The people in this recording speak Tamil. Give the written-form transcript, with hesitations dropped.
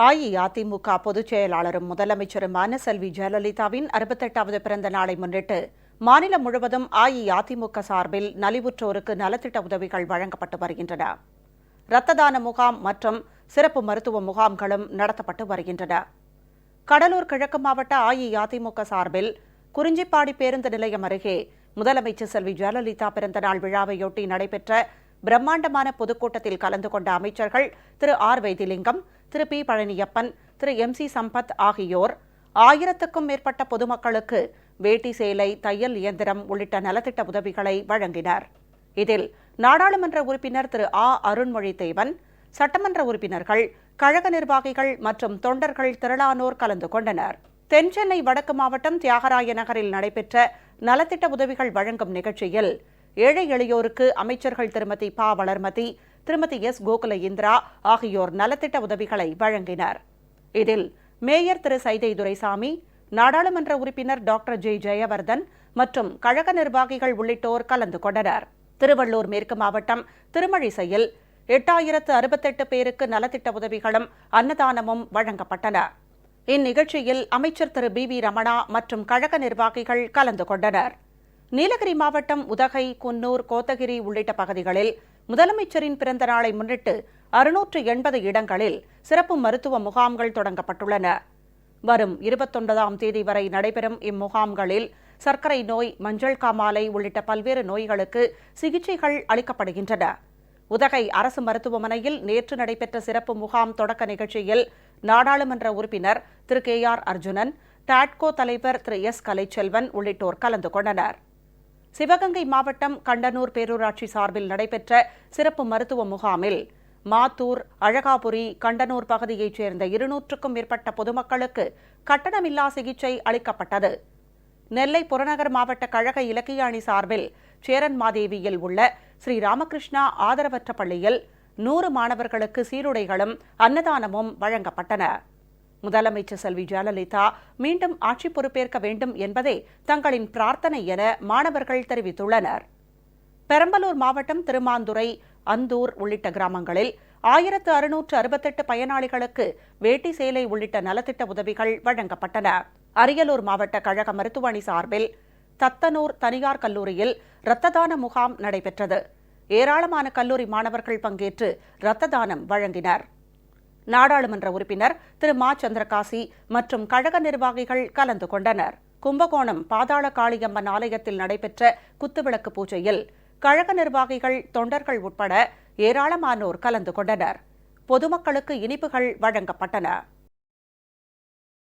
அஇஅதிமுக பொதுச் செயலாளரும் முதலமைச்சருமான செல்வி ஜெயலலிதாவின் 68வது பிறந்த நாளை முன்னிட்டு மாநிலம் முழுவதும் அஇஅதிமுக சார்பில் நலிவுற்றோருக்கு நலத்திட்ட உதவிகள் வழங்கப்பட்டு வருகின்றன. இரத்த தான முகாம் மற்றும் சிறப்பு மருத்துவ முகாம்களும் நடத்தப்பட்டு வருகின்றன. கடலூர் கிழக்கு மாவட்ட அஇஅதிமுக சார்பில் குறிஞ்சிப்பாடி பேருந்து நிலையம் அருகே முதலமைச்சர் செல்வி ஜெயலலிதா பிறந்தநாள் விழாவையொட்டி நடைபெற்ற பிரம்மாண்டமான பொதுக்கூட்டத்தில் கலந்து கொண்ட அமைச்சர்கள் திரு ஆர் வைத்திலிங்கம், திரு பி பழனியப்பன், திரு MC சம்பத் ஆகியோர் 1000க்கும் மேற்பட்ட பொதுமக்களுக்கு வேட்டி சேலை, தையல் இயந்திரம் உள்ளிட்ட நலத்திட்ட உதவிகளை வழங்கினர். இதில் நாடாளுமன்ற உறுப்பினர் திரு அருண்மொழி தேவன், சட்டமன்ற உறுப்பினர்கள், கழக நிர்வாகிகள் மற்றும் தொண்டர்கள் திரளானோர் கலந்து கொண்டனர். தென்சென்னை வடக்கு மாவட்டம் தியாகராய நகரில் நடைபெற்ற நலத்திட்ட உதவிகள் வழங்கும் நிகழ்ச்சியில் ஏழை எளியோருக்கு அமைச்சர்கள் திருமதி வளர்மதி, திருமதி கோகுல இந்திரா ஆகியோர் நலத்திட்ட உதவிகளை வழங்கினர். இதில் மேயர் திரு சைதை துரைசாமி, நாடாளுமன்ற உறுப்பினர் டாக்டர் ஜெயவர்தன் மற்றும் கழக நிர்வாகிகள் உள்ளிட்டோர் கலந்து கொண்டனர். திருவள்ளூர் மேற்கு மாவட்டம் திருமழிசையில் 8068 பேருக்கு நலத்திட்ட உதவிகளும் அன்னதானமும் வழங்கப்பட்டன. இந்நிகழ்ச்சியில் அமைச்சர் திரு BV ரமணா மற்றும் கழக நிர்வாகிகள் கலந்து கொண்டனர். நீலகிரி மாவட்டம் உதகை, குன்னூர், கோத்தகிரி உள்ளிட்ட பகுதிகளில் முதலமைச்சரின் பிறந்த நாளை முன்னிட்டு 680 இடங்களில் சிறப்பு மருத்துவ முகாம்கள் தொடங்கப்பட்டுள்ளன. வரும் 29ஆம் தேதி வரை நடைபெறும் இம்முகாம்களில் சர்க்கரை நோய், மஞ்சள் காமாலை உள்ளிட்ட பல்வேறு நோய்களுக்கு சிகிச்சைகள் அளிக்கப்படுகின்றன. உதகை அரசு மருத்துவமனையில் நேற்று நடைபெற்ற சிறப்பு முகாம் தொடக்க நிகழ்ச்சியில் நாடாளுமன்ற உறுப்பினர் திரு KR அர்ஜுனன், டாட்கோ தலைவர் திரு S கலைச்செல்வன் உள்ளிட்டோர் கலந்து கொண்டனர். சிவகங்கை மாவட்டம் கண்டனூர் பேரூராட்சி சார்பில் நடைபெற்ற சிறப்பு மருத்துவ முகாமில் மாத்தூர், அழகாபுரி, கண்டனூர் பகுதியைச் சேர்ந்த 200க்கும் மேற்பட்ட பொதுமக்களுக்கு கட்டணமில்லா சிகிச்சை அளிக்கப்பட்டது. நெல்லை புறநகர் மாவட்ட கழக இலக்கிய அணி சார்பில் சேரன்மாதேவியில் உள்ள ஸ்ரீ ராமகிருஷ்ணா ஆதரவற்ற பள்ளியில் 100 மாணவர்களுக்கு சீருடைகளும் அன்னதானமும் வழங்கப்பட்டன. முதலமைச்சர் செல்வி ஜெயலலிதா மீண்டும் ஆட்சி பொறுப்பேற்க வேண்டும் என்பதே தங்களின் பிரார்த்தனை என மாணவர்கள் தெரிவித்துள்ளனர். பெரம்பலூர் மாவட்டம் திருமாந்துறை, அந்தூர் உள்ளிட்ட கிராமங்களில் 1668 பயனாளிகளுக்கு வேட்டி சேலை உள்ளிட்ட நலத்திட்ட உதவிகள் வழங்கப்பட்டன. அரியலூர் மாவட்ட கழக மருத்துவ அணி சார்பில் தத்தனூர் தனியார் கல்லூரியில் இரத்த தான முகாம் நடைபெற்றது. ஏராளமான கல்லூரி மாணவர்கள் பங்கேற்று இரத்த தானம் வழங்கினர். நாடாளுமன்ற உறுப்பினர் திரு சந்திரகாசி மற்றும் கழக நிர்வாகிகள் கலந்து கொண்டனர். கும்பகோணம் பாதாள காளியம்மன் ஆலயத்தில் நடைபெற்ற குத்துவிளக்கு பூஜையில் கழக நிர்வாகிகள், தொண்டர்கள் உட்பட ஏராளமானோர் கலந்து கொண்டனர். பொதுமக்களுக்கு இனிப்புகள் வழங்கப்பட்டன.